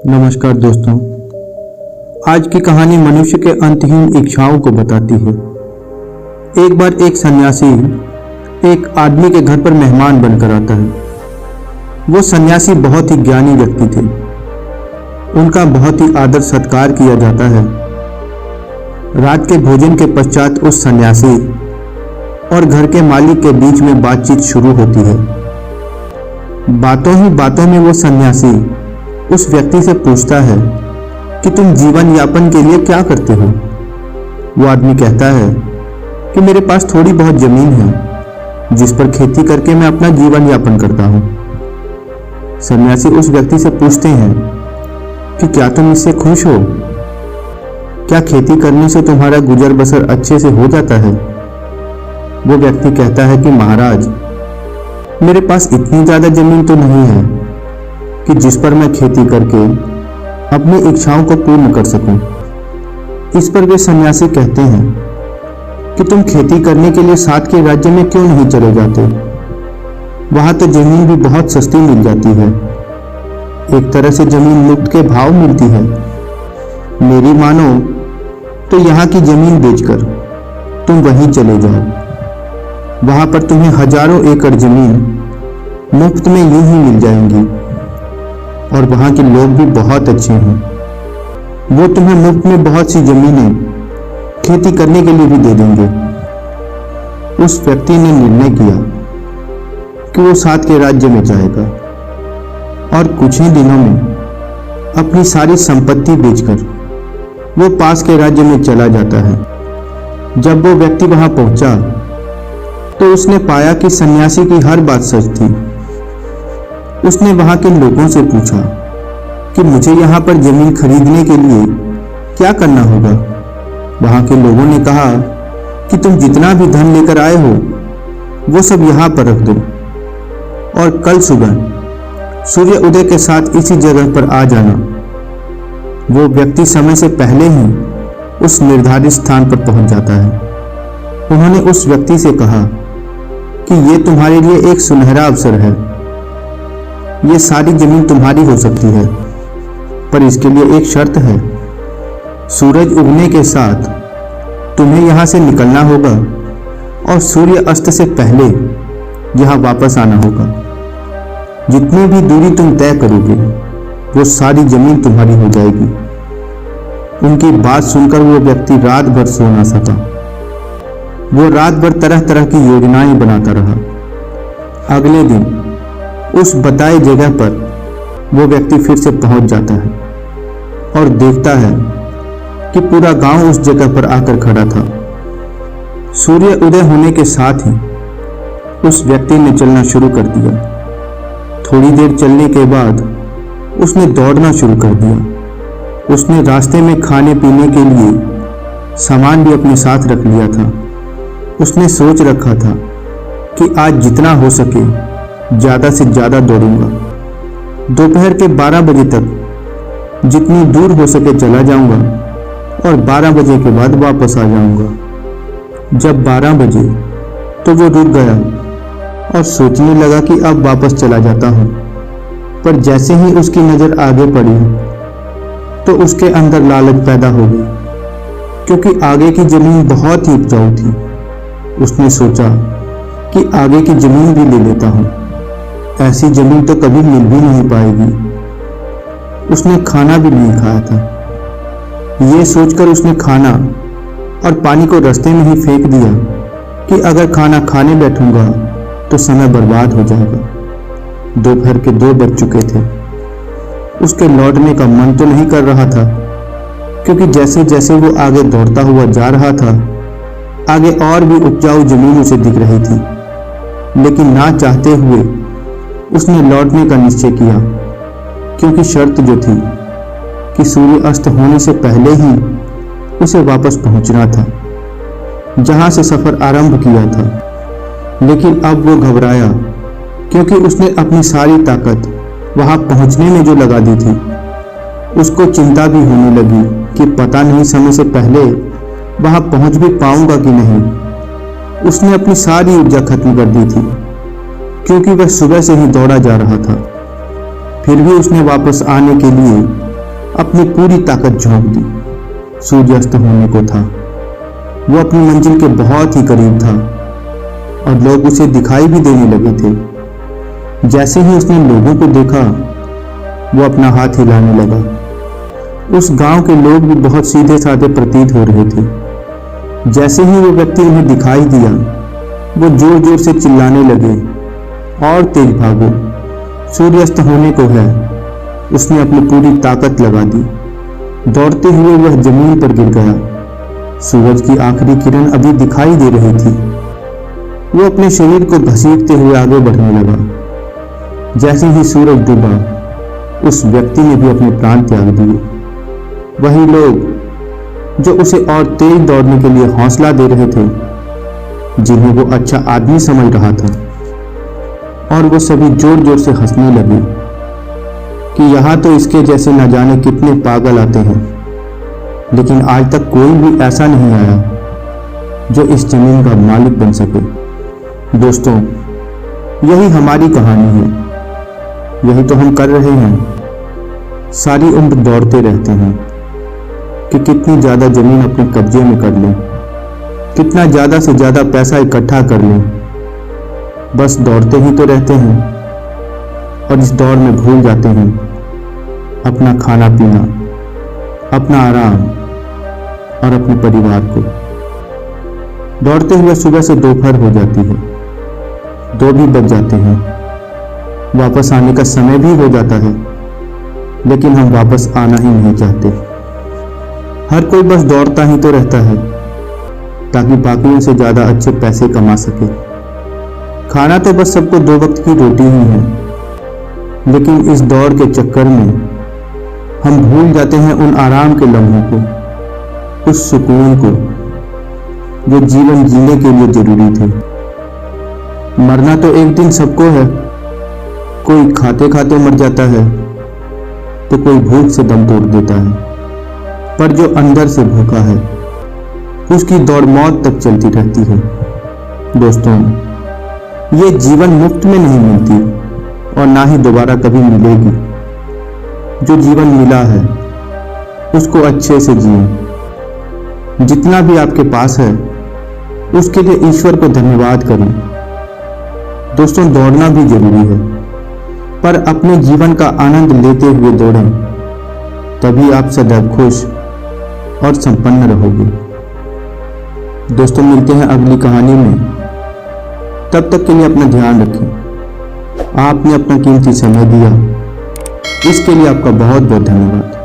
नमस्कार दोस्तों। आज की कहानी मनुष्य के अंतहीन इच्छाओं को बताती है। एक बार एक सन्यासी एक आदमी के घर पर मेहमान बनकर आता है। वो सन्यासी बहुत ही ज्ञानी व्यक्ति थे। उनका बहुत ही आदर सत्कार किया जाता है। रात के भोजन के पश्चात उस सन्यासी और घर के मालिक के बीच में बातचीत शुरू होती है। बातों ही बातों में वो सन्यासी उस व्यक्ति से पूछता है कि तुम जीवन यापन के लिए क्या करते हो। वो आदमी कहता है कि मेरे पास थोड़ी बहुत जमीन है जिस पर खेती करके मैं अपना जीवन यापन करता हूँ। सन्यासी उस व्यक्ति से पूछते हैं कि क्या तुम इससे खुश हो? क्या खेती करने से तुम्हारा गुजर बसर अच्छे से हो जाता है? वो व्यक्ति कहता है कि महाराज, मेरे पास इतनी ज्यादा जमीन तो नहीं है कि जिस पर मैं खेती करके अपनी इच्छाओं को पूर्ण कर सकूं। इस पर वे सन्यासी कहते हैं कि तुम खेती करने के लिए साथ के राज्य में क्यों नहीं चले जाते? वहां तो जमीन भी बहुत सस्ती मिल जाती है। एक तरह से जमीन मुफ्त के भाव मिलती है। मेरी मानो तो यहाँ की जमीन बेचकर तुम वहीं चले जाओ। वहां पर तुम्हें हजारों एकड़ जमीन मुफ्त में यूं ही मिल जाएंगी और वहां के लोग भी बहुत अच्छे हैं। वो तुम्हें मुफ्त में बहुत सी जमीनें खेती करने के लिए भी दे देंगे। उस व्यक्ति ने निर्णय किया कि वो साथ के राज्य में जाएगा और कुछ ही दिनों में अपनी सारी संपत्ति बेचकर वो पास के राज्य में चला जाता है। जब वो व्यक्ति वहां पहुंचा तो उसने पाया कि सन्यासी की हर बात सच थी। उसने वहां के लोगों से पूछा कि मुझे यहाँ पर जमीन खरीदने के लिए क्या करना होगा। वहां के लोगों ने कहा कि तुम जितना भी धन लेकर आए हो वो सब यहाँ पर रख दो और कल सुबह सूर्य उदय के साथ इसी जगह पर आ जाना। वो व्यक्ति समय से पहले ही उस निर्धारित स्थान पर पहुंच जाता है। उन्होंने उस व्यक्ति से कहा कि ये तुम्हारे लिए एक सुनहरा अवसर है। ये सारी जमीन तुम्हारी हो सकती है, पर इसके लिए एक शर्त है। सूरज उगने के साथ तुम्हें यहाँ से निकलना होगा और सूर्य अस्त से पहले यहाँ वापस आना होगा। जितनी भी दूरी तुम तय करोगे वो सारी जमीन तुम्हारी हो जाएगी। उनकी बात सुनकर वो व्यक्ति रात भर सो ना सका। वो रात भर तरह तरह की योजनाएं बनाता रहा। अगले दिन उस बताई जगह पर वो व्यक्ति फिर से पहुंच जाता है और देखता है कि पूरा गांव उस जगह पर आकर खड़ा था। सूर्य उदय होने के साथ ही उस व्यक्ति ने चलना शुरू कर दिया। थोड़ी देर चलने के बाद उसने दौड़ना शुरू कर दिया। उसने रास्ते में खाने पीने के लिए सामान भी अपने साथ रख लिया था। उसने सोच रखा था कि आज जितना हो सके ज़्यादा से ज़्यादा दौड़ूंगा। दोपहर के 12 बजे तक जितनी दूर हो सके चला जाऊंगा और 12 बजे के बाद वापस आ जाऊंगा। जब 12 बजे तो वो रुक गया और सोचने लगा कि अब वापस चला जाता हूँ। पर जैसे ही उसकी नज़र आगे पड़ी तो उसके अंदर लालच पैदा हो गई, क्योंकि आगे की ज़मीन बहुत ही उपजाऊ थी। उसने सोचा कि आगे की ज़मीन भी ले लेता हूँ। ऐसी जमीन तो कभी मिल भी नहीं पाएगी। उसने खाना भी नहीं खाया था। ये सोचकर उसने खाना और पानी को रास्ते में ही फेंक दिया कि अगर खाना खाने बैठूंगा तो समय बर्बाद हो जाएगा। दोपहर के 2 बज चुके थे। उसके लौटने का मन तो नहीं कर रहा था, क्योंकि जैसे जैसे वो आगे दौड़ता हुआ जा रहा था आगे और भी उपजाऊ जमीन उसे दिख रही थी। लेकिन ना चाहते हुए उसने लौटने का निश्चय किया, क्योंकि शर्त जो थी कि सूर्य अस्त होने से पहले ही उसे वापस पहुंचना था जहां से सफर आरंभ किया था। लेकिन अब वो घबराया, क्योंकि उसने अपनी सारी ताकत वहां पहुंचने में जो लगा दी थी। उसको चिंता भी होने लगी कि पता नहीं समय से पहले वहां पहुंच भी पाऊंगा कि नहीं। उसने अपनी सारी ऊर्जा खत्म कर दी थी, क्योंकि वह सुबह से ही दौड़ा जा रहा था। फिर भी उसने वापस आने के लिए अपनी पूरी ताकत झोंक दी। सूर्यास्त होने को था। वो अपनी मंजिल के बहुत ही करीब था और लोग उसे दिखाई भी देने लगे थे। जैसे ही उसने लोगों को देखा, वो अपना हाथ हिलाने लगा। उस गांव के लोग भी बहुत सीधे साधे प्रतीत हो रहे थे। जैसे ही वो व्यक्ति उन्हें दिखाई दिया, वो जोर जोर से चिल्लाने लगे, और तेज भागो, सूर्यास्त होने को है। उसने अपनी पूरी ताकत लगा दी। दौड़ते हुए वह जमीन पर गिर गया। सूरज की आखिरी किरण अभी दिखाई दे रही थी। वो अपने शरीर को घसीटते हुए आगे बढ़ने लगा। जैसे ही सूरज डूबा, उस व्यक्ति ने भी अपने प्राण त्याग दिए। वही लोग जो उसे और तेज दौड़ने के लिए हौसला दे रहे थे, जिन्हें वो अच्छा आदमी समझ रहा था, और वो सभी जोर जोर से हंसने लगे कि यहाँ तो इसके जैसे न जाने कितने पागल आते हैं, लेकिन आज तक कोई भी ऐसा नहीं आया जो इस जमीन का मालिक बन सके। दोस्तों, यही हमारी कहानी है। यही तो हम कर रहे हैं। सारी उम्र दौड़ते रहते हैं कि कितनी ज़्यादा ज़मीन अपने कब्जे में कर लें, कितना ज़्यादा से ज़्यादा पैसा इकट्ठा कर लें। बस दौड़ते ही तो रहते हैं और इस दौड़ में भूल जाते हैं अपना खाना पीना, अपना आराम और अपने परिवार को। दौड़ते हुए सुबह से दोपहर हो जाती है, 2 भी बज जाते हैं, वापस आने का समय भी हो जाता है, लेकिन हम वापस आना ही नहीं चाहते। हर कोई बस दौड़ता ही तो रहता है ताकि बाकियों से ज़्यादा अच्छे पैसे कमा सके। खाना तो बस सबको 2 वक्त की रोटी ही है, लेकिन इस दौड़ के चक्कर में हम भूल जाते हैं उन आराम के लम्हों को, उस सुकून को जो जीवन जीने के लिए जरूरी थे। मरना तो एक दिन सबको है। कोई खाते खाते मर जाता है तो कोई भूख से दम तोड़ देता है, पर जो अंदर से भूखा है उसकी दौड़ मौत तक चलती रहती है। दोस्तों, ये जीवन मुफ्त में नहीं मिलती और ना ही दोबारा कभी मिलेगी। जो जीवन मिला है उसको अच्छे से जिए। जितना भी आपके पास है उसके लिए ईश्वर को धन्यवाद करें। दोस्तों, दौड़ना भी जरूरी है, पर अपने जीवन का आनंद लेते हुए दौड़ें, तभी आप सदैव खुश और संपन्न रहोगे। दोस्तों, मिलते हैं अगली कहानी में। तब तक के लिए अपना ध्यान रखें। आपने अपना कीमती समय दिया, इसके लिए आपका बहुत बहुत धन्यवाद।